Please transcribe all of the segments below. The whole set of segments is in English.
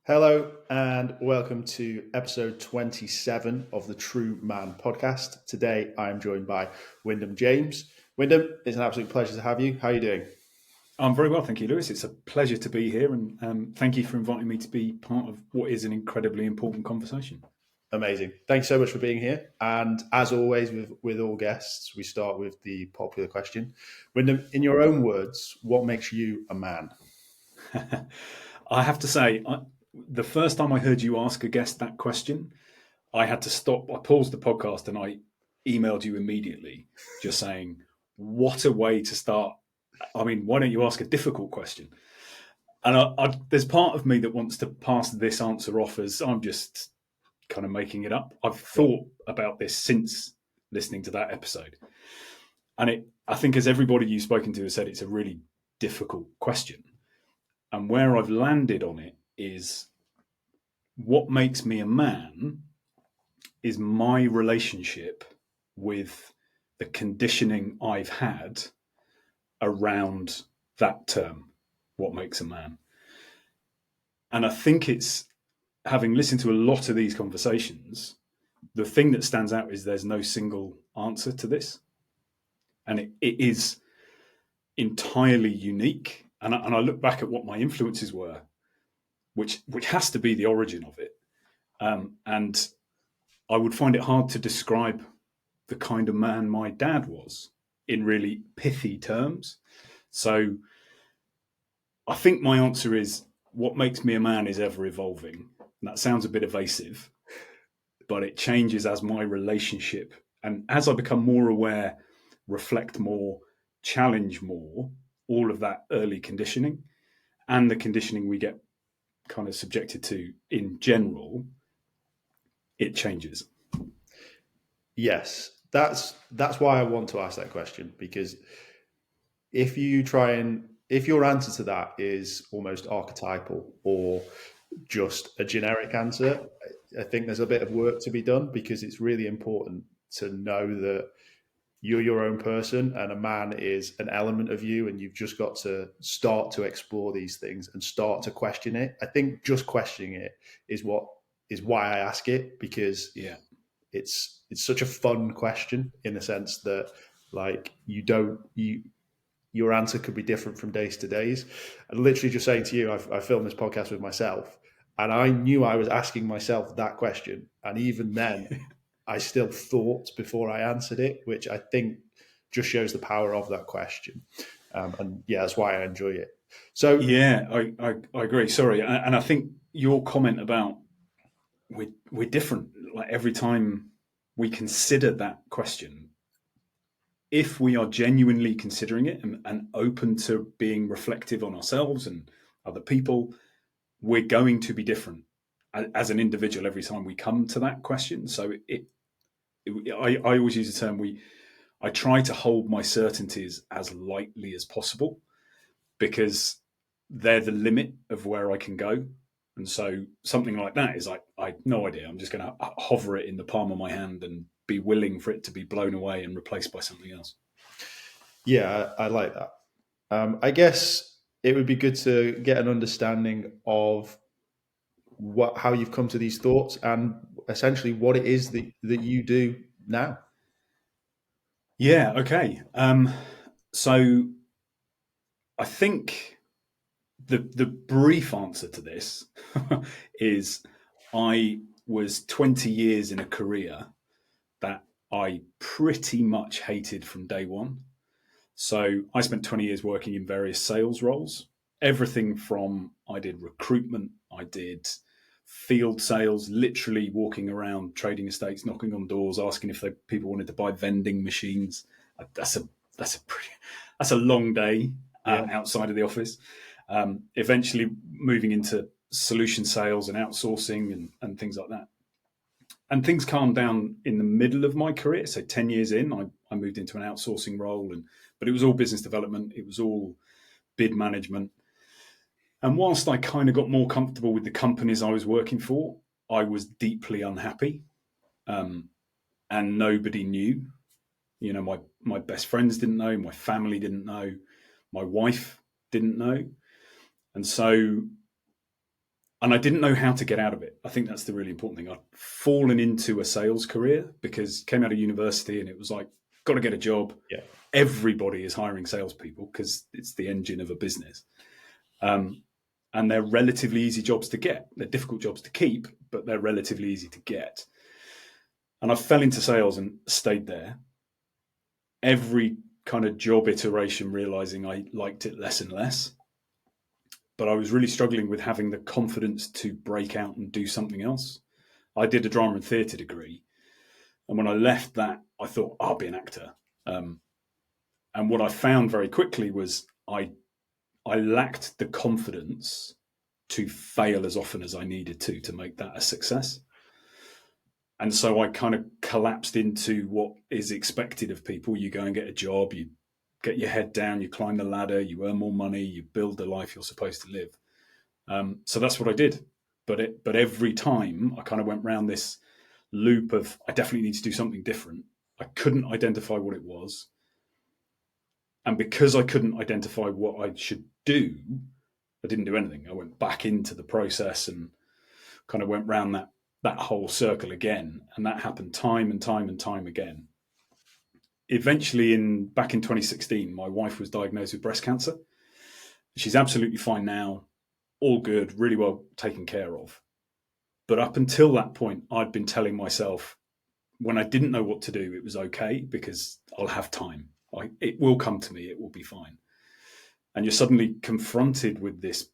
Hello and welcome to episode 27 of the TRUUMAN Podcast. Today I am joined by Wyndham James. Wyndham, it's an absolute pleasure to have you. How are you doing? I'm very well, thank you, Lewis. It's a pleasure to be here, and thank you for inviting me to be part of what is an incredibly important conversation. Amazing. Thanks so much for being here. And as always with all guests, we start with the popular question. Wyndham, in your own words, what makes you a man? I have to say, the first time I heard you ask a guest that question, I had to stop. I paused the podcast and I emailed you immediately, just saying, what a way to start. I mean, why don't you ask a difficult question? And there's part of me that wants to pass this answer off as I'm just kind of making it up. I've thought about this since listening to that episode. And I think as everybody you've spoken to has said, it's a really difficult question. And where I've landed on it is what makes me a man is my relationship with the conditioning I've had around that term, what makes a man. And I think it's, having listened to a lot of these conversations, the thing that stands out is there's no single answer to this. And it is entirely unique. And I look back at what my influences were, which has to be the origin of it. And I would find it hard to describe the kind of man my dad was in really pithy terms. So I think my answer is what makes me a man is ever evolving. And that sounds a bit evasive, but it changes as my relationship. And as I become more aware, reflect more, challenge more, all of that early conditioning and the conditioning we get kind of subjected to in general, it changes. Yes, that's why I want to ask that question, because if your answer to that is almost archetypal or just a generic answer, I think there's a bit of work to be done, because it's really important to know that you're your own person and a man is an element of you, and you've just got to start to explore these things and start to question it. I think just questioning it is why I ask it, because it's such a fun question in the sense that, like, your answer could be different from days to days. And literally just saying to you, I filmed this podcast with myself and I knew I was asking myself that question. And even then I still thought before I answered it, which I think just shows the power of that question. And yeah, that's why I enjoy it. So yeah, I agree. Sorry. And I think your comment about we're different, like every time we consider that question, if we are genuinely considering it and open to being reflective on ourselves and other people, we're going to be different as an individual every time we come to that question. So I always use the term, I try to hold my certainties as lightly as possible, because they're the limit of where I can go. And so something like that is like, I have no idea. I'm just going to hover it in the palm of my hand and be willing for it to be blown away and replaced by something else. Yeah, I like that. I guess it would be good to get an understanding of how you've come to these thoughts and essentially what it is that you do now. Yeah. Okay. So I think the brief answer to this is I was 20 years in a career that I pretty much hated from day one. So I spent 20 years working in various sales roles, everything from I did recruitment, I did field sales, literally walking around trading estates, knocking on doors, asking if people wanted to buy vending machines. That's a long day outside of the office. Eventually moving into solution sales and outsourcing and things like that. And things calmed down in the middle of my career. So 10 years in, I moved into an outsourcing role, but it was all business development. It was all bid management. And whilst I kind of got more comfortable with the companies I was working for, I was deeply unhappy. And nobody knew. You know, my best friends didn't know, my family didn't know, my wife didn't know. And so And I didn't know how to get out of it. I think that's the really important thing. I'd fallen into a sales career because came out of university and it was like, got to get a job. Yeah. Everybody is hiring salespeople because it's the engine of a business. And they're relatively easy jobs to get. They're difficult jobs to keep, but they're relatively easy to get. And I fell into sales and stayed there. Every kind of job iteration, realizing I liked it less and less. But I was really struggling with having the confidence to break out and do something else. I did a drama and theatre degree. And when I left that, I thought, I'll be an actor. And what I found very quickly was I lacked the confidence to fail as often as I needed to make that a success. And so I kind of collapsed into what is expected of people. You go and get a job, you get your head down, you climb the ladder, you earn more money, you build the life you're supposed to live. So that's what I did. But every time I kind of went round this loop of, I definitely need to do something different. I couldn't identify what it was. And because I couldn't identify what I should do, I didn't do anything. I went back into the process and kind of went round that whole circle again. And that happened time and time and time again. Eventually, back in 2016, my wife was diagnosed with breast cancer. She's absolutely fine now, all good, really well taken care of. But up until that point, I'd been telling myself when I didn't know what to do, it was okay because I'll have time. It will come to me, it will be fine. And you're suddenly confronted with this,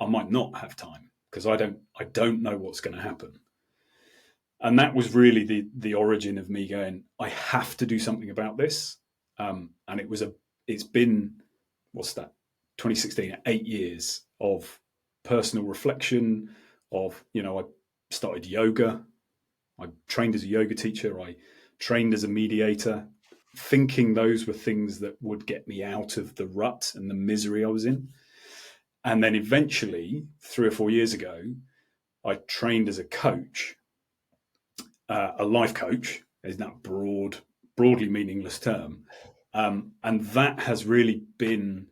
I might not have time because I don't know what's going to happen. And that was really the origin of me going, I have to do something about this. And it's been, 2016, 8 years of personal reflection of, I started yoga. I trained as a yoga teacher. I trained as a mediator, thinking those were things that would get me out of the rut and the misery I was in. And then eventually, 3 or 4 years ago, I trained as a coach. A life coach is that broadly meaningless term. And that has really been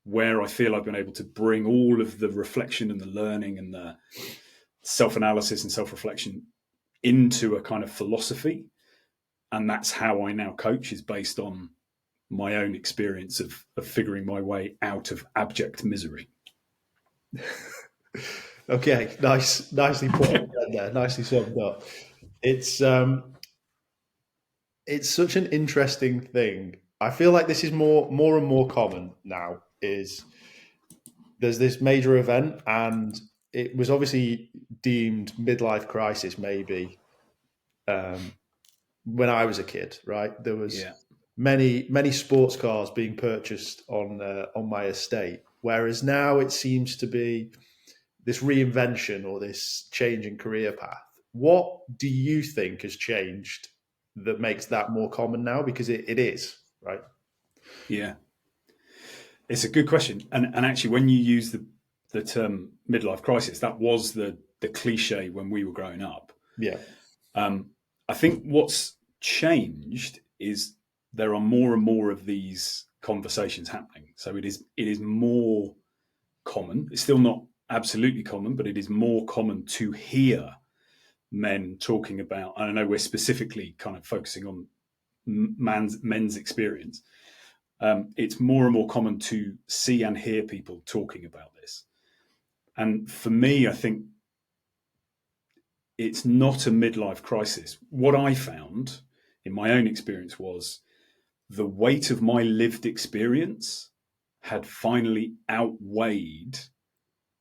where I feel I've been able to bring all of the reflection and the learning and the self-analysis and self-reflection into a kind of philosophy. And that's how I now coach, is based on my own experience of figuring my way out of abject misery. Okay, nicely put there, nicely summed up. It's such an interesting thing. I feel like this is more and more common now. Is there's this major event, and it was obviously deemed midlife crisis, maybe when I was a kid. Right, there was many sports cars being purchased on my estate, whereas now it seems to be this reinvention or this change in career path. What do you think has changed that makes that more common now? Because it is, right? Yeah. It's a good question. And actually, when you use the term midlife crisis, that was the cliche when we were growing up. Yeah. I think what's changed is there are more and more of these conversations happening. So it is more common. It's still not absolutely common, but it is more common to hear men talking about, I know we're specifically kind of focusing on men's experience. It's more and more common to see and hear people talking about this. And for me, I think it's not a midlife crisis. What I found in my own experience was the weight of my lived experience had finally outweighed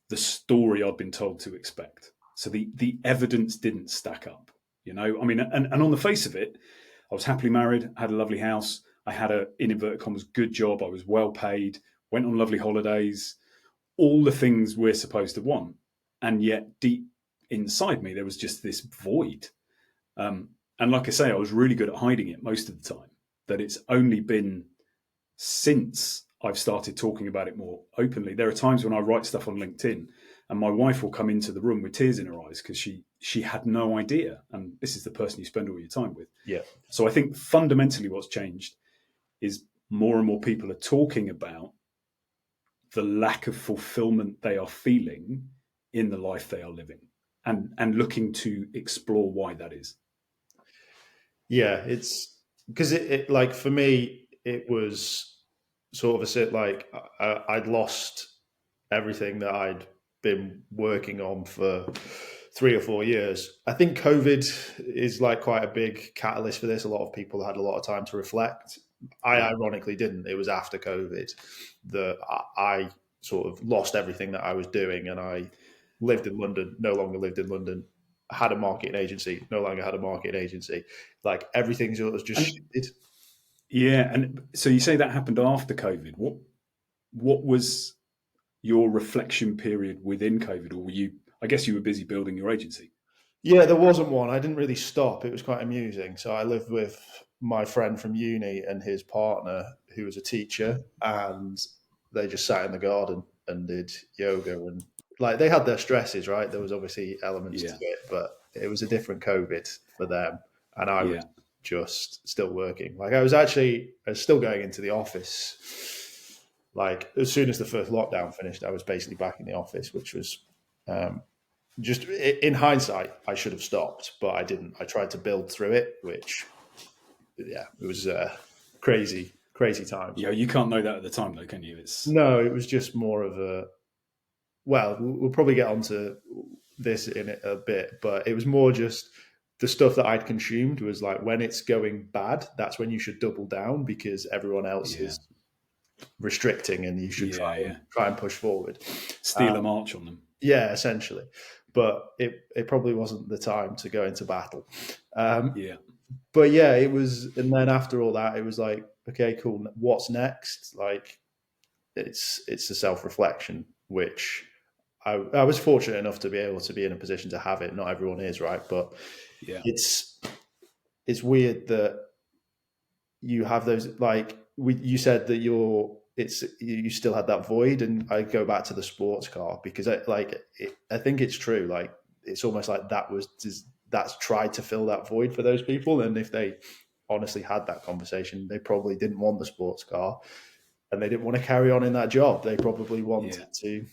the story I'd been told to expect. So the evidence didn't stack up, I mean, and on the face of it, I was happily married, had a lovely house. I had a, in inverted commas, good job. I was well paid, went on lovely holidays, all the things we're supposed to want. And yet deep inside me, there was just this void. And like I say, I was really good at hiding it most of the time, that it's only been since I've started talking about it more openly. There are times when I write stuff on LinkedIn and my wife will come into the room with tears in her eyes because she had no idea. And this is the person you spend all your time with. Yeah. So I think fundamentally what's changed is more and more people are talking about the lack of fulfillment they are feeling in the life they are living, and looking to explore why that is. Yeah, it's because it like for me, it was sort of I'd lost everything that I'd been working on for 3 or 4 years. I think COVID is like quite a big catalyst for this. A lot of people had a lot of time to reflect. I ironically didn't. It was after COVID that I sort of lost everything that I was doing, and I lived in London, no longer lived in London, had a marketing agency, no longer had a marketing agency. Like everything was just shifted. Yeah, and so you say that happened after COVID. What was your reflection period within COVID, or were you? I guess you were busy building your agency. Yeah, there wasn't one. I didn't really stop. It was quite amusing. So I lived with my friend from uni and his partner, who was a teacher, and they just sat in the garden and did yoga. And like they had their stresses, right? There was obviously elements to it, but it was a different COVID for them. And I was just still working. Like I was still going into the office. Like as soon as the first lockdown finished, I was basically back in the office, which was just in hindsight, I should have stopped, but I didn't. I tried to build through it, which, it was crazy time. Yeah, you can't know that at the time, though, can you? No, it was just more of a. Well, we'll probably get onto this in a bit, but it was more just the stuff that I'd consumed was like when it's going bad, that's when you should double down because everyone else is restricting, and you should try and push forward, steal a march on them. Yeah, essentially. But it probably wasn't the time to go into battle. But yeah, it was. And then after all that, it was like, okay, cool. What's next? Like, it's a self-reflection, which I was fortunate enough to be able to be in a position to have it. Not everyone is, right? But it's weird that you have those, like you said that you still had that void, and I go back to the sports car because I think it's true. Like it's almost like that's tried to fill that void for those people, and if they honestly had that conversation, they probably didn't want the sports car, and they didn't want to carry on in that job. They probably wanted to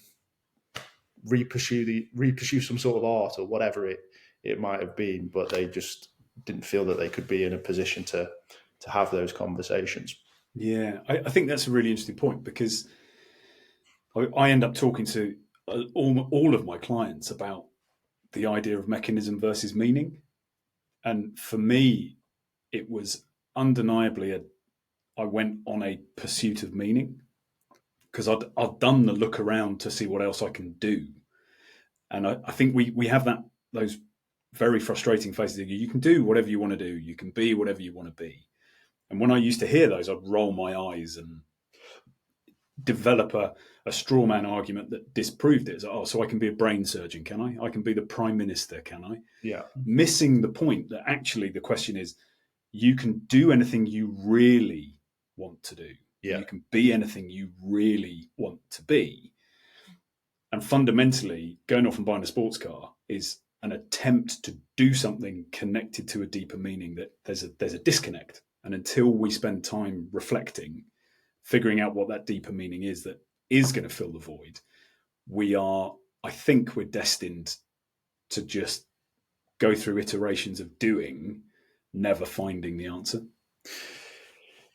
repursue some sort of art or whatever it might have been, but they just didn't feel that they could be in a position to have those conversations. Yeah, I think that's a really interesting point because I end up talking to all of my clients about the idea of mechanism versus meaning. And for me, it was undeniably I went on a pursuit of meaning because I'd done the look around to see what else I can do. And I think we have those very frustrating phases. You can do whatever you want to do. You can be whatever you want to be. And when I used to hear those, I'd roll my eyes and develop a straw man argument that disproved it. So I can be a brain surgeon, can I? I can be the prime minister, can I? Yeah. Missing the point that actually the question is, you can do anything you really want to do. Yeah. You can be anything you really want to be. And fundamentally, going off and buying a sports car is an attempt to do something connected to a deeper meaning that there's a disconnect. And until we spend time reflecting, figuring out what that deeper meaning is that is going to fill the void, I think we're destined to just go through iterations of doing, never finding the answer.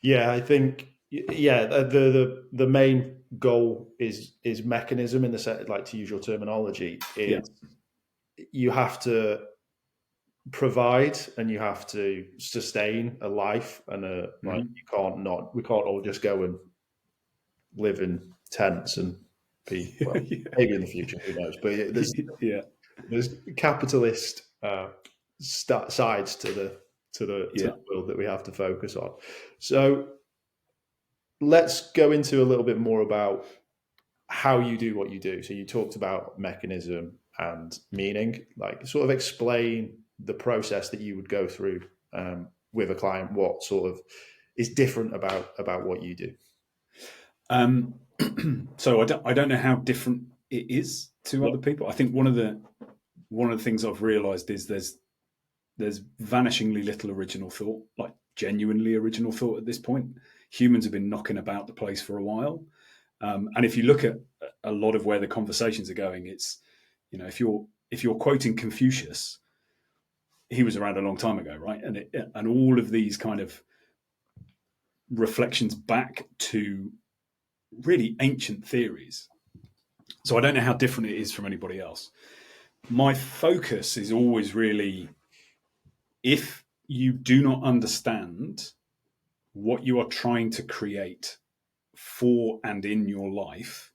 Yeah, I think, the main goal is mechanism in the set, like to use your terminology, you have to provide and you have to sustain a life and like we can't all just go and live in tents and be maybe in the future, who knows, but there's capitalist sides to the world that we have to focus on. So let's go into a little bit more about how you do what you do. So you talked about mechanism and meaning, like sort of explain the process that you would go through with a client. What sort of is different about what you do? So I don't know how different it is to other people. I think one of the things I've realized is there's vanishingly little original thought, like genuinely original thought at this point. Humans have been knocking about the place for a while. And if you look at a lot of where the conversations are going, it's, You know, if you're quoting Confucius, he was around a long time ago, right? And all of these kind of reflections back to really ancient theories. So I don't know how different it is from anybody else. My focus is always really, if you do not understand what you are trying to create for and in your life,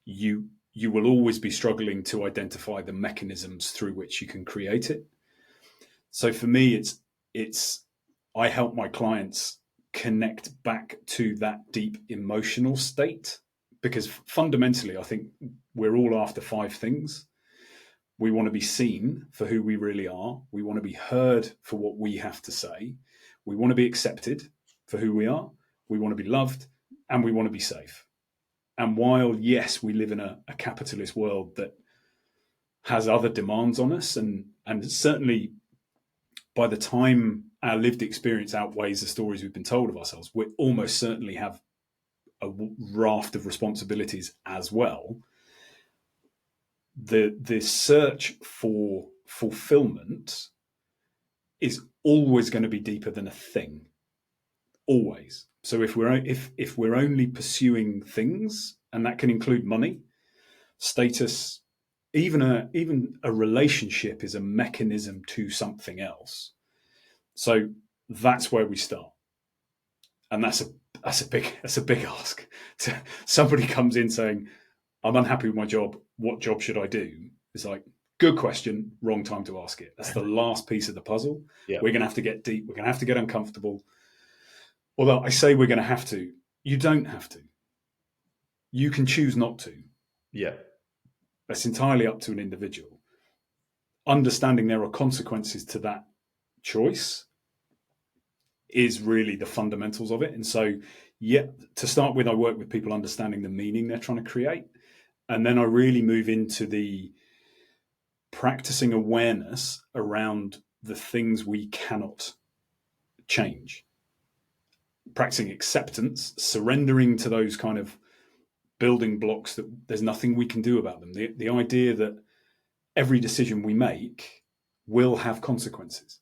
you will always be struggling to identify the mechanisms through which you can create it. So for me, it's I help my clients connect back to that deep emotional state, because fundamentally, I think we're all after five things. We want to be seen for who we really are. We want to be heard for what we have to say. We want to be accepted for who we are. We want to be loved, and we want to be safe. And while, yes, we live in a capitalist world that has other demands on us, and certainly by the time our lived experience outweighs the stories we've been told of ourselves, we almost certainly have a raft of responsibilities as well. The search for fulfillment is always going to be deeper than a thing, always. So if we're only pursuing things, and that can include money, status, even a relationship is a mechanism to something else. So that's where we start, and that's a big ask. Somebody comes in saying, "I'm unhappy with my job. What job should I do?" It's like, good question, wrong time to ask it. That's the last piece of the puzzle. Yeah. We're going to have to get deep. We're going to have to get uncomfortable. Although I say we're going to have to, you don't have to. You can choose not to. Yeah. That's entirely up to an individual. Understanding there are consequences to that choice is really the fundamentals of it. And so, yeah, to start with, I work with people understanding the meaning they're trying to create. And then I really move into the practicing awareness around the things we cannot change. Practicing acceptance, surrendering to those kind of building blocks that there's nothing we can do about them. The idea that every decision we make will have consequences.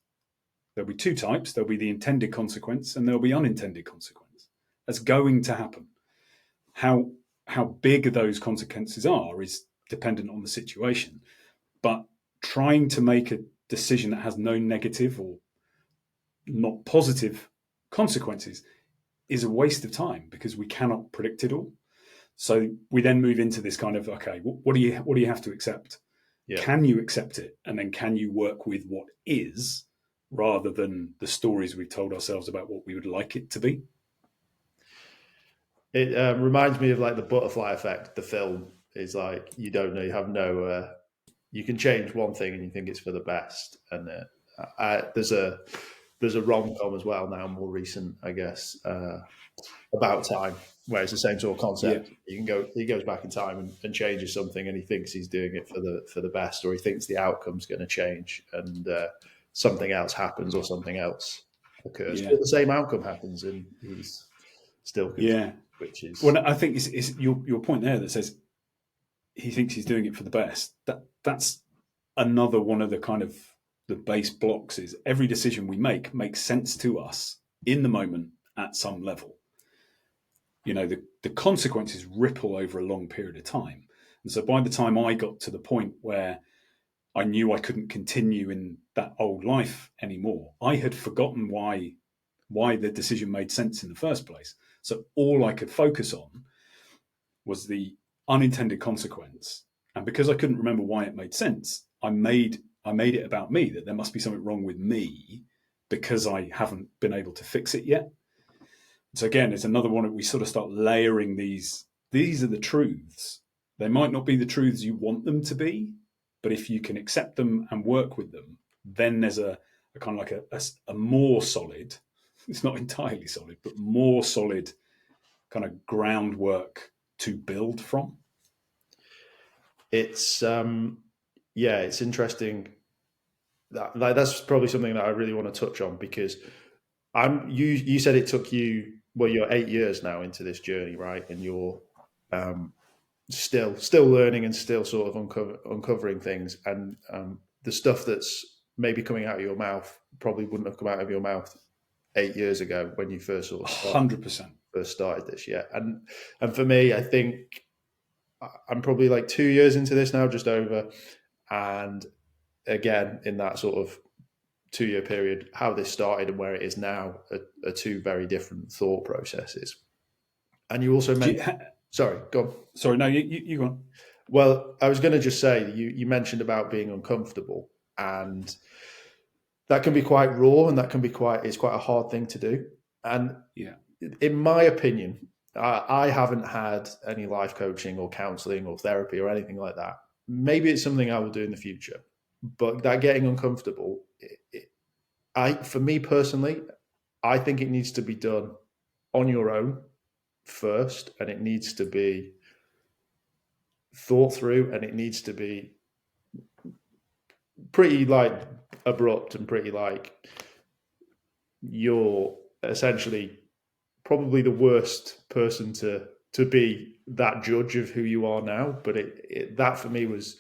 There'll be two types. There'll be the intended consequence and there'll be unintended consequence. That's going to happen. How big those consequences are is dependent on the situation. But trying to make a decision that has no negative or not positive consequences is a waste of time, because we cannot predict it all. So we then move into this kind of, okay, what do you have to accept? Yeah. Can you accept it? And then can you work with what is, rather than the stories we've told ourselves about what we would like it to be? It reminds me of like the butterfly effect. The film is like, you don't know, you have no, you can change one thing and you think it's for the best. And there's a rom-com as well now, more recent, I guess, About Time, where it's the same sort of concept. Yeah. He goes back in time and changes something, and he thinks he's doing it for the best, or he thinks the outcome's going to change, and something else happens or something else occurs. Yeah. But the same outcome happens, and he's still confused, yeah. Which is, well, I think it's your point there that says he thinks he's doing it for the best. That's another one of the kind of the base blocks. Is every decision we make makes sense to us in the moment at some level. You know, the consequences ripple over a long period of time. And so by the time I got to the point where I knew I couldn't continue in that old life anymore, I had forgotten why the decision made sense in the first place. So all I could focus on was the unintended consequence. And because I couldn't remember why it made sense, I made it about me, that there must be something wrong with me because I haven't been able to fix it yet. So again, it's another one that we sort of start layering these. These are the truths. They might not be the truths you want them to be, but if you can accept them and work with them, then there's a kind of like a more solid, it's not entirely solid, but more solid kind of groundwork to build from. It's it's interesting. That's probably something that I really want to touch on, because you said it took you, well, you're 8 years now into this journey, right? And you're still learning and still sort of uncovering things, and the stuff that's maybe coming out of your mouth probably wouldn't have come out of your mouth 8 years ago when you first sort of 100%. first started this. Yeah. And for me, I think I'm probably like 2 years into this now, just over. And again, in that sort of 2-year period, how this started and where it is now are two very different thought processes. And you also mentioned, sorry, go on. Sorry, no, you go on. Well, I was going to just say, you mentioned about being uncomfortable, and that can be quite raw, and it's quite a hard thing to do. And yeah, in my opinion, I haven't had any life coaching or counseling or therapy or anything like that. Maybe it's something I will do in the future, but that getting uncomfortable, for me personally, I think it needs to be done on your own first, and it needs to be thought through, and it needs to be pretty like abrupt and pretty like you're essentially probably the worst person to be that judge of who you are now. But that for me was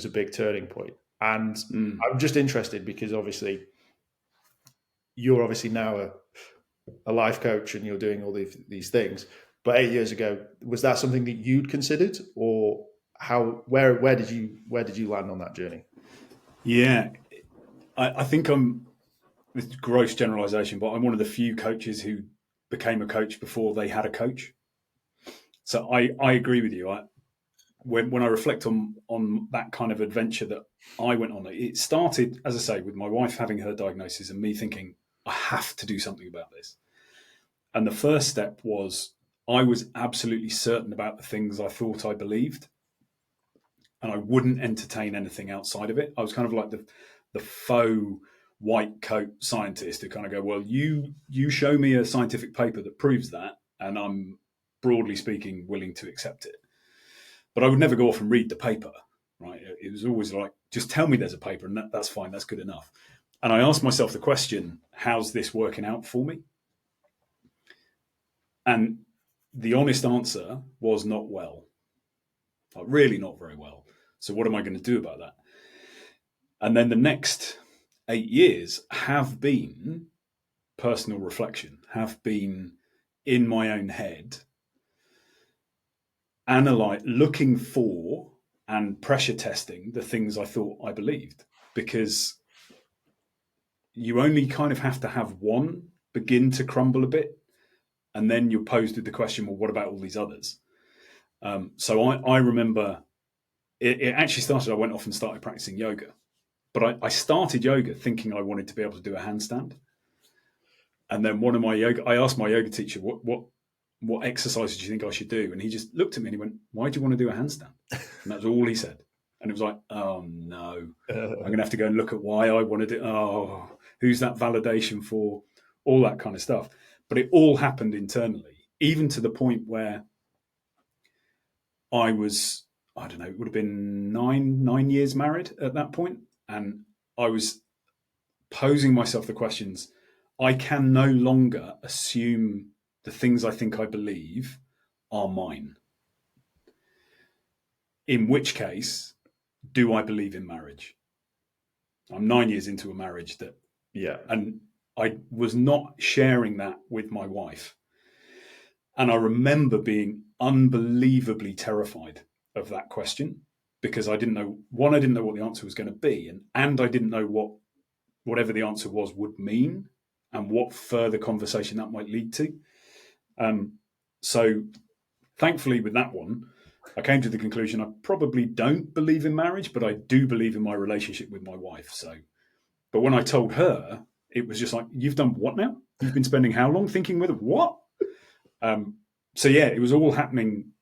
a big turning point. And I'm just interested because obviously you're obviously now a life coach and you're doing all these things. But 8 years ago, was that something that you'd considered, or where did you land on that journey? Yeah, I think this is gross generalization, but I'm one of the few coaches who became a coach before they had a coach. So I agree with you. When I reflect on that kind of adventure that I went on, it started, as I say, with my wife having her diagnosis and me thinking, I have to do something about this. And the first step was I was absolutely certain about the things I thought I believed, and I wouldn't entertain anything outside of it. I was kind of like the faux white coat scientist who kind of go, well, you show me a scientific paper that proves that, and I'm, broadly speaking, willing to accept it. But I would never go off and read the paper, right? It was always like, just tell me there's a paper, and that's fine, that's good enough. And I asked myself the question, how's this working out for me? And the honest answer was not well. Like, really not very well. So what am I going to do about that? And then the next 8 years have been personal reflection, have been in my own head, looking for and pressure testing the things I thought I believed, because you only kind of have to have one begin to crumble a bit, and then you're posed with the question, well, what about all these others? So I remember it actually started, I went off and started practicing yoga. But I started yoga thinking I wanted to be able to do a handstand. And then I asked my yoga teacher, what exercises do you think I should do? And he just looked at me and he went, why do you want to do a handstand? And that's all he said. And it was like, oh no, I'm going to have to go and look at why I wanted it. Oh, who's that validation for? All that kind of stuff. But it all happened internally, even to the point where I was, I don't know, it would have been nine years married at that point. And I was posing myself the questions, I can no longer assume the things I think I believe are mine. In which case, do I believe in marriage? I'm 9 years into a marriage and I was not sharing that with my wife. And I remember being unbelievably terrified of that question, because I didn't know what the answer was going to be, and I didn't know what whatever the answer was would mean and what further conversation that might lead to. So thankfully with that one, I came to the conclusion I probably don't believe in marriage, but I do believe in my relationship with my wife. But when I told her, it was just like, you've done what now? You've been spending how long thinking with what? So yeah, it was all happening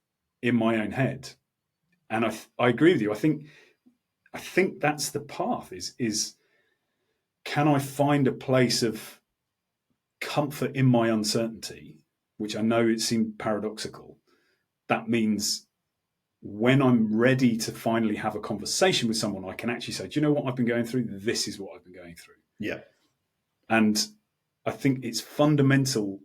in my own head. And I agree with you. I think that's the path is can I find a place of comfort in my uncertainty, which I know it seemed paradoxical. That means when I'm ready to finally have a conversation with someone, I can actually say, do you know what I've been going through? This is what I've been going through. Yeah. And I think it's fundamental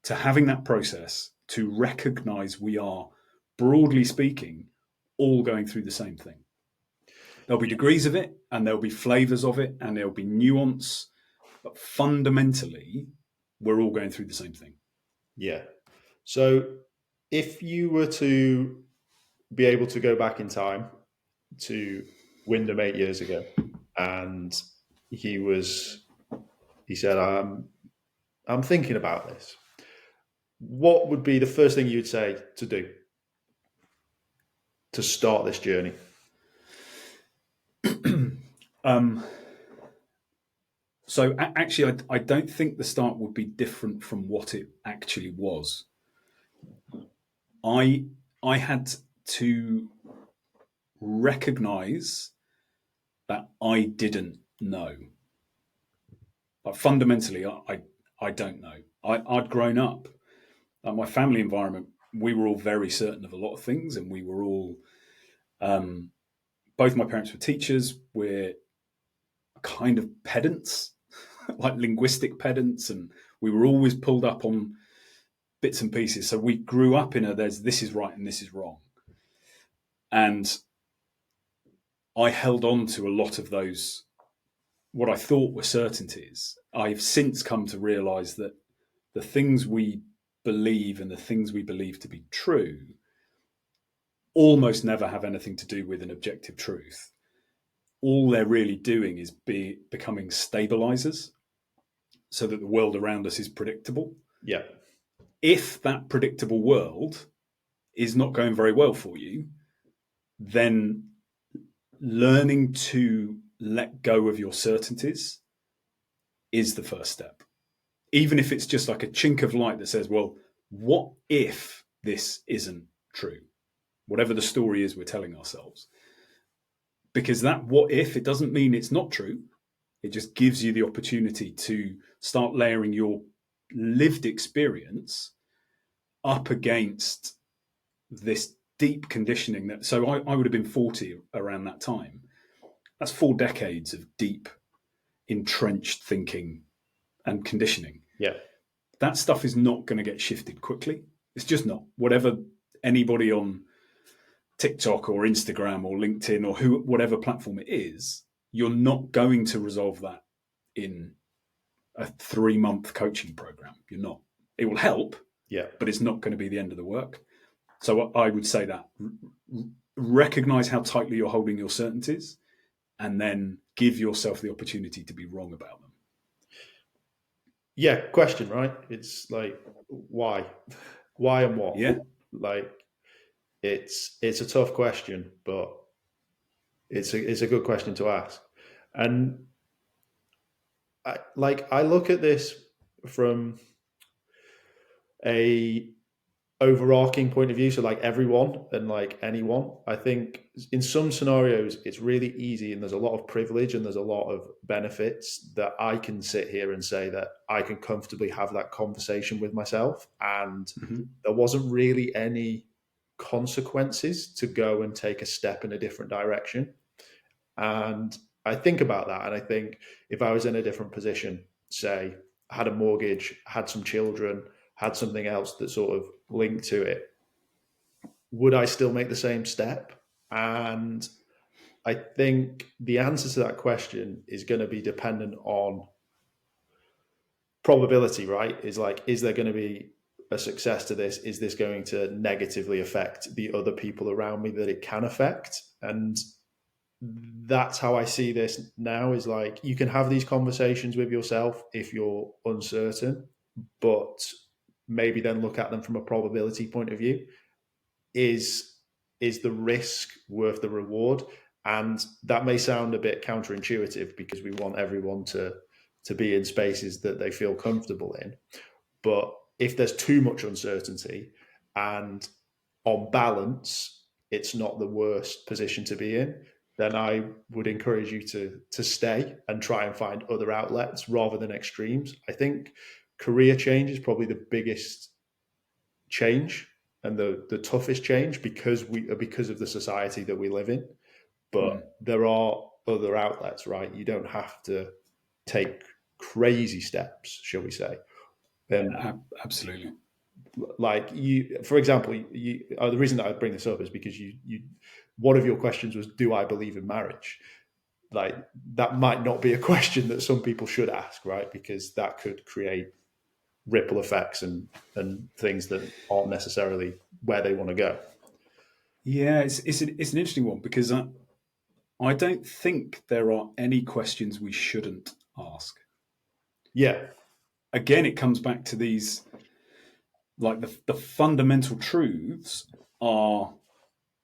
to having that process to recognize we are broadly speaking, all going through the same thing. There'll be degrees of it, and there'll be flavors of it, and there'll be nuance, but fundamentally, we're all going through the same thing. Yeah. So if you were to be able to go back in time to Wyndham 8 years ago, and he said, I'm thinking about this, what would be the first thing you'd say to do to start this journey? So actually, I don't think the start would be different from what it actually was. I had to recognize that I didn't know. But fundamentally, I don't know. I'd grown up. My family environment, we were all very certain of a lot of things, and we were all, both my parents were teachers. We're kind of pedants, like linguistic pedants, and we were always pulled up on bits and pieces. So we grew up in this is right and this is wrong. And I held on to a lot of those, what I thought were certainties. I've since come to realize that the things we believe and the things we believe to be true almost never have anything to do with an objective truth. All they're really doing is becoming stabilizers so that the world around us is predictable. Yeah. If that predictable world is not going very well for you, then learning to let go of your certainties is the first step. Even if it's just like a chink of light that says, well, what if this isn't true? Whatever the story is we're telling ourselves. Because that what if, it doesn't mean it's not true. It just gives you the opportunity to start layering your lived experience up against this deep conditioning that, so I would have been 40 around that time. That's 4 decades of deep, entrenched thinking and conditioning. Yeah. That stuff is not going to get shifted quickly. It's just not. Whatever anybody on TikTok or Instagram or LinkedIn or whatever platform it is, you're not going to resolve that in a 3-month coaching program. You're not. It will help, Yeah, but it's not going to be the end of the work. So I would say that recognize how tightly you're holding your certainties, and then give yourself the opportunity to be wrong about them. Yeah, question, right? It's like, why and what? Yeah. Like, it's a tough question, but it's a good question to ask. And I look at this from a overarching point of view, so like everyone and like anyone. I think in some scenarios it's really easy, and there's a lot of privilege and there's a lot of benefits that I can sit here and say that I can comfortably have that conversation with myself, and there wasn't really any consequences to go and take a step in a different direction. And I think about that, and I think if I was in a different position, say had a mortgage, had some children, had something else that sort of linked to it, would I still make the same step? And I think the answer to that question is going to be dependent on probability, right? Is like, is there going to be a success to this? Is this going to negatively affect the other people around me that it can affect? And that's how I see this now, is like, you can have these conversations with yourself if you're uncertain, but maybe then look at them from a probability point of view. Is the risk worth the reward? And that may sound a bit counterintuitive because we want everyone to be in spaces that they feel comfortable in. But if there's too much uncertainty, and on balance, it's not the worst position to be in, then I would encourage you to stay and try and find other outlets rather than extremes. I think career change is probably the biggest change and the toughest change because of the society that we live in. But there are other outlets, right? You don't have to take crazy steps, shall we say. Absolutely. Like for example, the reason that I bring this up is because one of your questions was, do I believe in marriage? Like, that might not be a question that some people should ask, right? Because that could create ripple effects and things that aren't necessarily where they want to go. Yeah, it's an interesting one, because I don't think there are any questions we shouldn't ask. Yeah. Again, it comes back to these, like the fundamental truths are,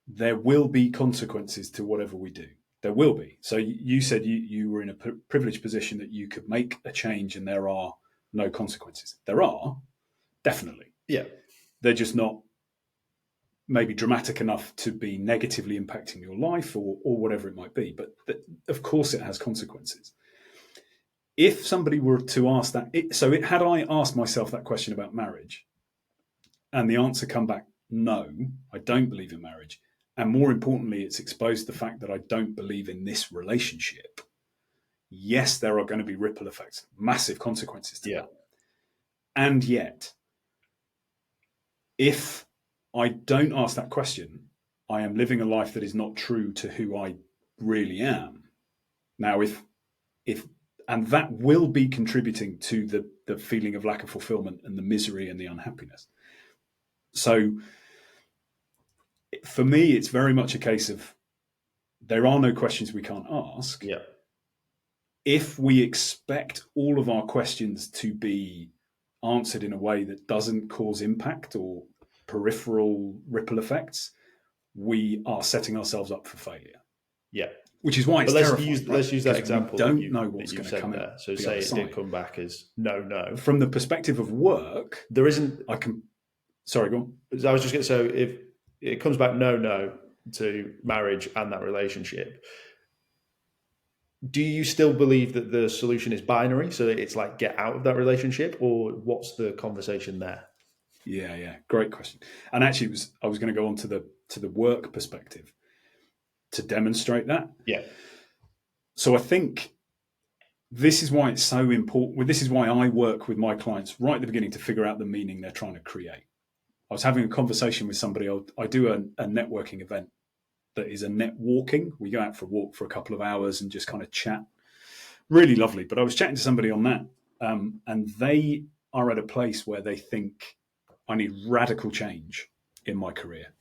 there will be consequences to whatever we do. There will be. So you said you were in a privileged position that you could make a change and there are no consequences. There are, definitely. Yeah. They're just not maybe dramatic enough to be negatively impacting your life or whatever it might be. But of course it has consequences. If somebody were to ask that, had I asked myself that question about marriage and the answer come back, no, I don't believe in marriage, and more importantly, it's exposed the fact that I don't believe in this relationship, yes, there are going to be ripple effects, massive consequences to that. And yet, if I don't ask that question, I am living a life that is not true to who I really am. Now, and that will be contributing to the feeling of lack of fulfillment and the misery and the unhappiness. So for me, it's very much a case of, there are no questions we can't ask. Yeah. If we expect all of our questions to be answered in a way that doesn't cause impact or peripheral ripple effects, we are setting ourselves up for failure. Yeah. Which is why it's terrifying. Let's use that example. We don't know what's going to come out. So say it did come back as no. From the perspective of work, there isn't. Sorry, go on. I was just going to say, if it comes back no to marriage and that relationship, do you still believe that the solution is binary? So it's like, get out of that relationship, or what's the conversation there? Yeah, great question. And actually, I was going to go on to the work perspective to demonstrate that. Yeah. So I think this is why it's so important. This is why I work with my clients right at the beginning to figure out the meaning they're trying to create. I was having a conversation with somebody. I do a networking event that is a net walking. We go out for a walk for a couple of hours and just kind of chat. Really lovely. But I was chatting to somebody on that, and they are at a place where they think, I need radical change in my career.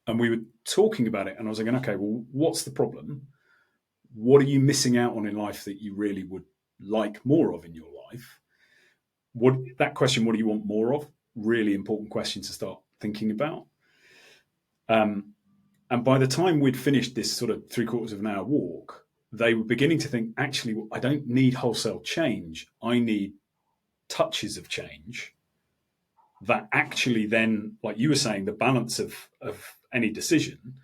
And we were talking about it, and I was like, okay, well, what's the problem? What are you missing out on in life that you really would like more of in your life? That question, what do you want more of? Really important question to start thinking about. And by the time we'd finished this sort of 3/4 of an hour walk, they were beginning to think, actually, I don't need wholesale change. I need touches of change that actually then, like you were saying, the balance of any decision,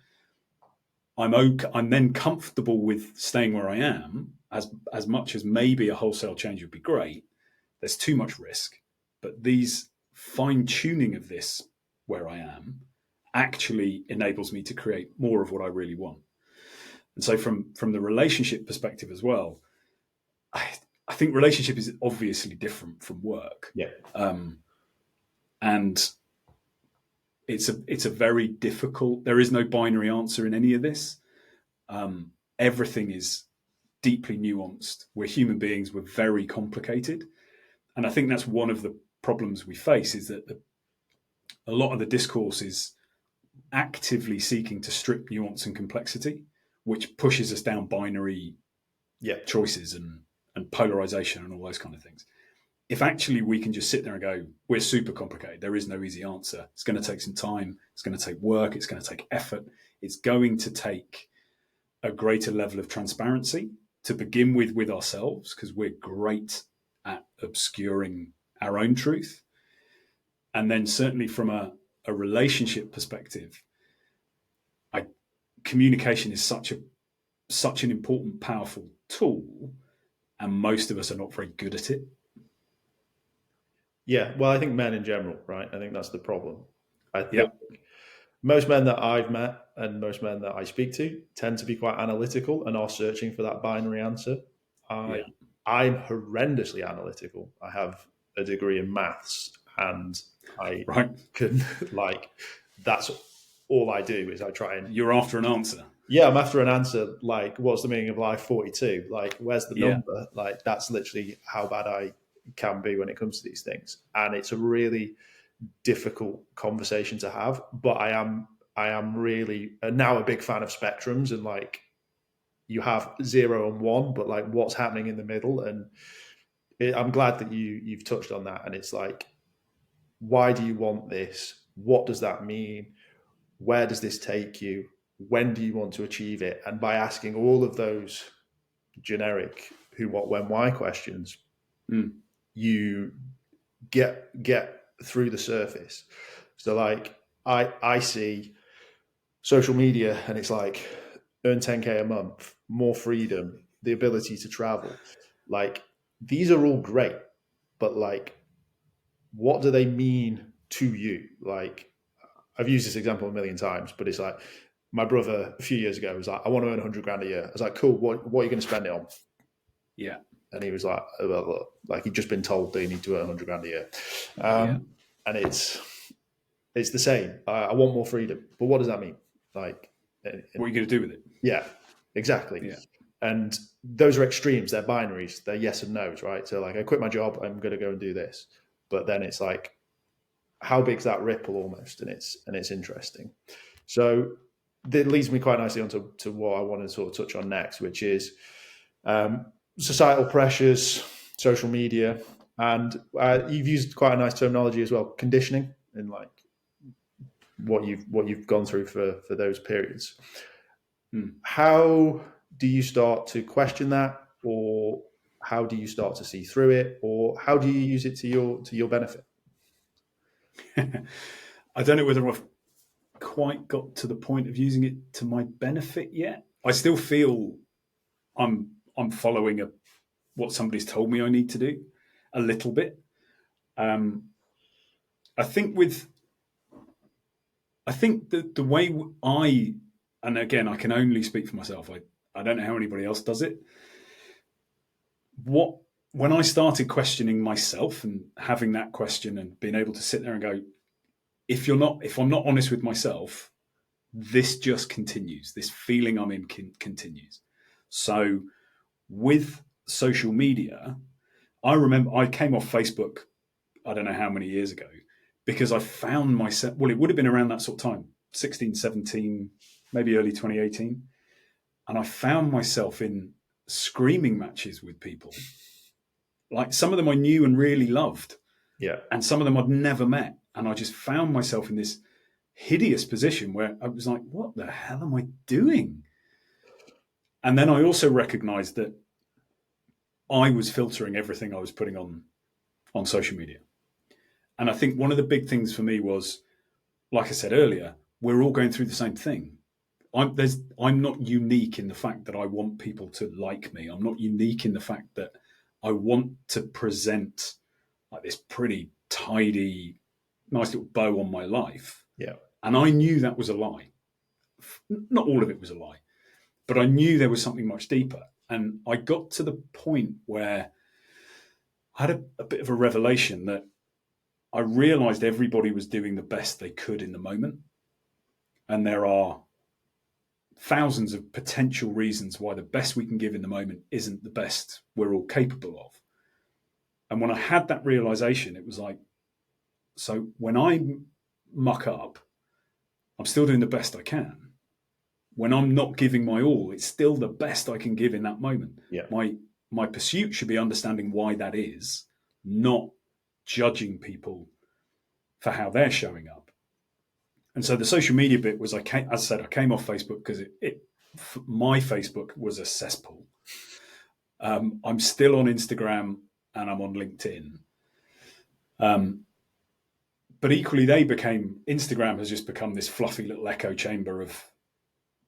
I'm then comfortable with staying where I am, as much as maybe a wholesale change would be great. There's too much risk, but these fine-tuning of this where I am actually enables me to create more of what I really want. And so from the relationship perspective as well, I think relationship is obviously different from work. Yeah. And it's a very difficult, there is no binary answer in any of this. Everything is deeply nuanced. We're human beings, we're very complicated. And I think that's one of the problems we face, is that a lot of the discourse is actively seeking to strip nuance and complexity, which pushes us down binary choices and polarization and all those kind of things. If actually we can just sit there and go, we're super complicated, there is no easy answer. It's going to take some time. It's going to take work. It's going to take effort. It's going to take a greater level of transparency to begin with ourselves, because we're great at obscuring our own truth. And then certainly from a relationship perspective, communication is such an important, powerful tool, and most of us are not very good at it. Yeah, well, I think men in general, right? I think that's the problem. I think most men that I've met and most men that I speak to tend to be quite analytical and are searching for that binary answer. I'm horrendously analytical. I have a degree in maths, and I Right. can that's all I do is I try and. You're after an answer. Yeah, I'm after an answer. Like, what's the meaning of life 42? Like, where's the Yeah. number? Like, that's literally how bad I can be when it comes to these things. And it's a really difficult conversation to have. But I am really now a big fan of spectrums, and like you have 0 and 1, but like what's happening in the middle. And I'm glad that you've touched on that. And it's like, why do you want this? What does that mean? Where does this take you? When do you want to achieve it? And by asking all of those generic who, what, when, why questions, you get through the surface. So like I see social media and it's like earn 10K a month, more freedom, the ability to travel. Like these are all great, but like what do they mean to you? Like I've used this example a million times, but it's like my brother a few years ago was like, I want to earn 100 grand a year. I was like, cool. What are you going to spend it on? Yeah. And he was like, well, look, like he'd just been told they need to earn 100 grand a year. And it's the same. I want more freedom, but what does that mean? Like, what are you going to do with it? Yeah, exactly. Yeah. And those are extremes. They're binaries. They're yes and no's, right? So like, I quit my job, I'm going to go and do this. But then it's like, how big's that ripple almost? And it's interesting. So that leads me quite nicely onto what I want to sort of touch on next, which is societal pressures, social media, and you've used quite a nice terminology as well, conditioning, and like what you've gone through for those periods. How do you start to question that, or how do you start to see through it, or how do you use it to your benefit? I don't know whether I've quite got to the point of using it to my benefit yet. I still feel I'm following what somebody's told me I need to do a little bit. I think the way and again, I can only speak for myself. I don't know how anybody else does it. When I started questioning myself and having that question and being able to sit there and go, if I'm not honest with myself, this just continues. This feeling I'm in continues. So with social media, I remember I came off Facebook, I don't know how many years ago, because I found myself, well, it would have been around that sort of time, 16, 17, maybe early 2018. And I found myself in screaming matches with people. Like some of them I knew and really loved. Yeah. And some of them I'd never met. And I just found myself in this hideous position where I was like, what the hell am I doing? And then I also recognized that I was filtering everything I was putting on social media. And I think one of the big things for me was, like I said earlier, we're all going through the same thing. I'm not unique in the fact that I want people to like me. I'm not unique in the fact that I want to present like this pretty tidy, nice little bow on my life. Yeah. And I knew that was a lie. Not all of it was a lie, but I knew there was something much deeper. And I got to the point where I had a bit of a revelation that I realized everybody was doing the best they could in the moment. And there are thousands of potential reasons why the best we can give in the moment isn't the best we're all capable of. And when I had that realization, it was like, so when I muck up, I'm still doing the best I can. When I'm not giving my all, it's still the best I can give in that moment. Yeah. My pursuit should be understanding why that is, not judging people for how they're showing up. And so the social media bit was, I came off Facebook because my Facebook was a cesspool. I'm still on Instagram and I'm on LinkedIn. But equally, Instagram has just become this fluffy little echo chamber of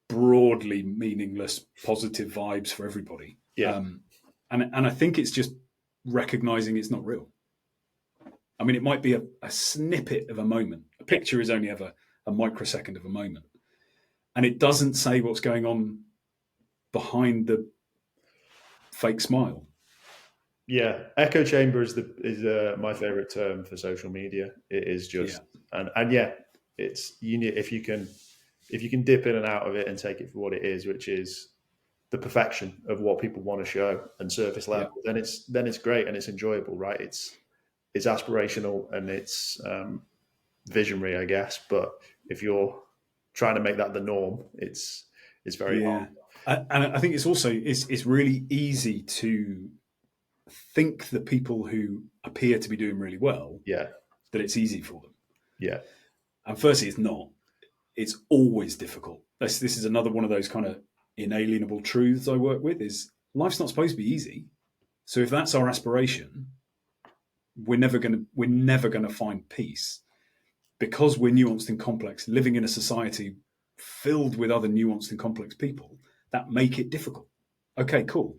broadly meaningless, positive vibes for everybody. Yeah. And I think it's just recognizing it's not real. I mean, it might be a snippet of a moment. A picture is only ever a microsecond of a moment. And it doesn't say what's going on behind the fake smile. Yeah, echo chamber is my favorite term for social media. It is Yeah, just, and yeah, it's you need if you can dip in and out of it and take it for what it is, which is the perfection of what people want to show and surface yeah, level, then it's great and it's enjoyable, right? It's aspirational and it's visionary, I guess. But if you're trying to make that the norm, it's very hard. yeah. And I think it's also it's really easy to think that people who appear to be doing really well, Yeah, that it's easy for them. yeah, And firstly, it's not. It's always difficult. This is another one of those kind of inalienable truths I work with: is life's not supposed to be easy. So if that's our aspiration, we're never gonna find peace because we're nuanced and complex, living in a society filled with other nuanced and complex people that make it difficult. Okay, cool.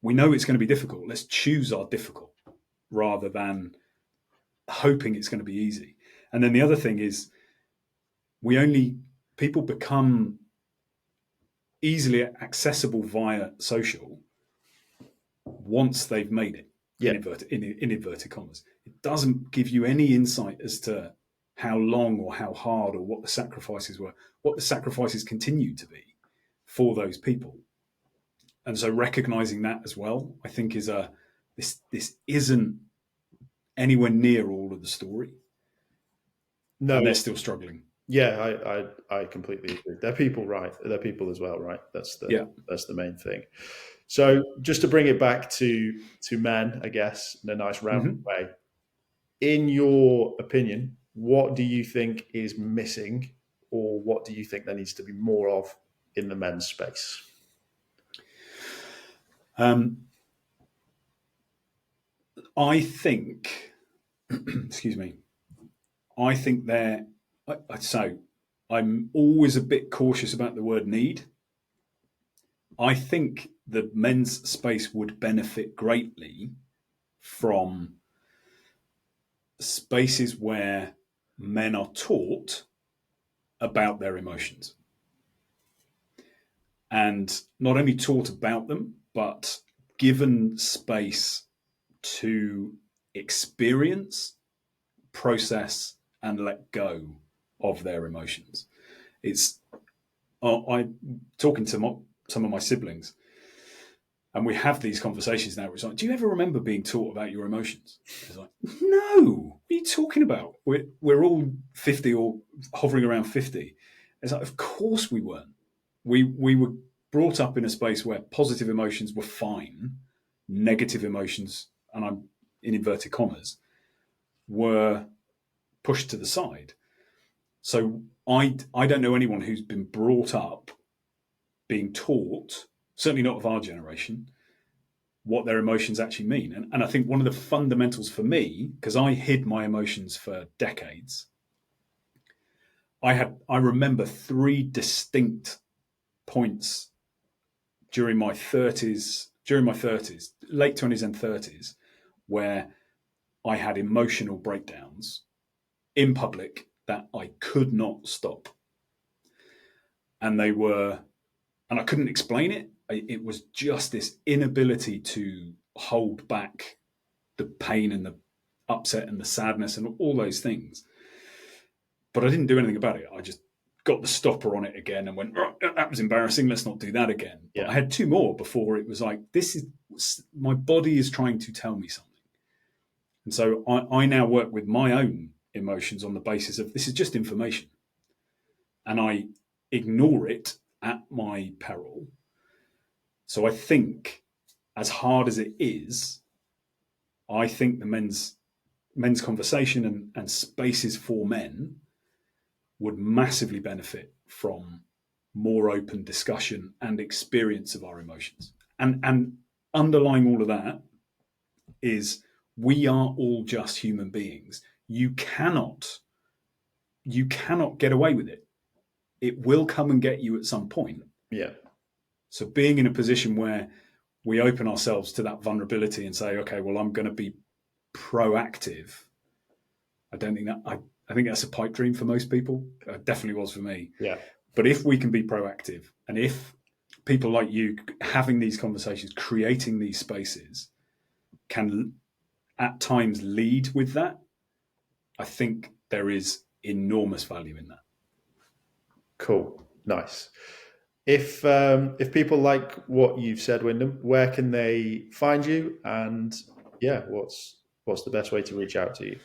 We know it's going to be difficult. Let's choose our difficult rather than hoping it's going to be easy. And then the other thing is people become easily accessible via social once they've made it, yeah. in inverted commas. It doesn't give you any insight as to how long or how hard or what the sacrifices were, what the sacrifices continue to be for those people. And so recognizing that as well, I think this isn't anywhere near all of the story, No, and they're still struggling. yeah, I completely agree. They're people, right? They're people as well, right? Yeah. That's the main thing. So just to bring it back to men, I guess, in a nice round Mm-hmm. way. In your opinion, what do you think is missing, or what do you think there needs to be more of in the men's space? I think, excuse me, I think they're, so I'm always a bit cautious about the word need. I think the men's space would benefit greatly from spaces where men are taught about their emotions. And not only taught about them, but given space to experience, process, and let go of their emotions. It's I'm talking to some of my siblings, and we have these conversations now. Where it's like, do you ever remember being taught about your emotions? It's like, no. What are you talking about? We're all 50 or hovering around 50. It's like, of course we weren't. We were brought up in a space where positive emotions were fine, negative emotions, and I'm in inverted commas, were pushed to the side. So I don't know anyone who's been brought up being taught, certainly not of our generation, what their emotions actually mean. And I think one of the fundamentals for me, because I hid my emotions for decades, I remember 3 distinct points during my 30s, late 20s and 30s, where I had emotional breakdowns in public that I could not stop. And I couldn't explain it. It was just this inability to hold back the pain and the upset and the sadness and all those things. But I didn't do anything about it. I just got the stopper on it again and went, oh, that was embarrassing. Let's not do that again. But Yeah, I had 2 more before it was like, my body is trying to tell me something. And so I now work with my own emotions on the basis of this is just information. And I ignore it at my peril. So I think, as hard as it is, I think the men's conversation and spaces for men would massively benefit from more open discussion and experience of our emotions. And underlying all of that is we are all just human beings. You cannot get away with it. It will come and get you at some point. yeah, So being in a position where we open ourselves to that vulnerability and say, okay, well, I'm going to be proactive. I think that's a pipe dream for most people. It definitely was for me. yeah, But if we can be proactive, and if people like you having these conversations, creating these spaces, can at times lead with that, I think there is enormous value in that. Cool. Nice. If people like what you've said, Wyndham, where can they find you? And what's the best way to reach out to you?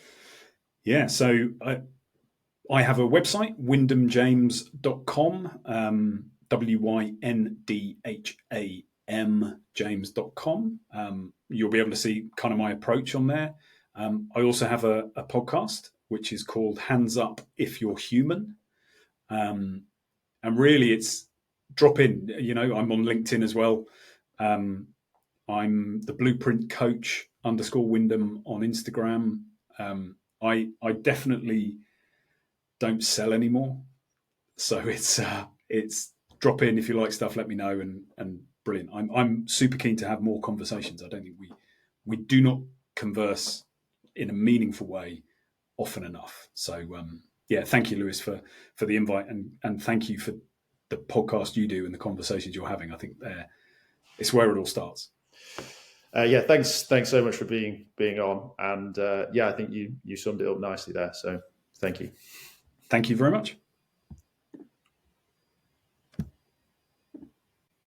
Yeah, so I have a website, wyndhamjames.com, WYNDHAM James.com. You'll be able to see kind of my approach on there. I also have a podcast, which is called Hands Up If You're Human. And really it's drop in, I'm on LinkedIn as well. I'm the Blueprint Coach _Wyndham on Instagram. I definitely don't sell anymore. So it's drop in if you like stuff, let me know, and brilliant. I'm super keen to have more conversations. I don't think we do not converse in a meaningful way often enough. So thank you, Lewis, for the invite, and thank you for the podcast you do and the conversations you're having. I think it's where it all starts. Thanks so much for being on, and I think you summed it up nicely there. So thank you. Thank you very much.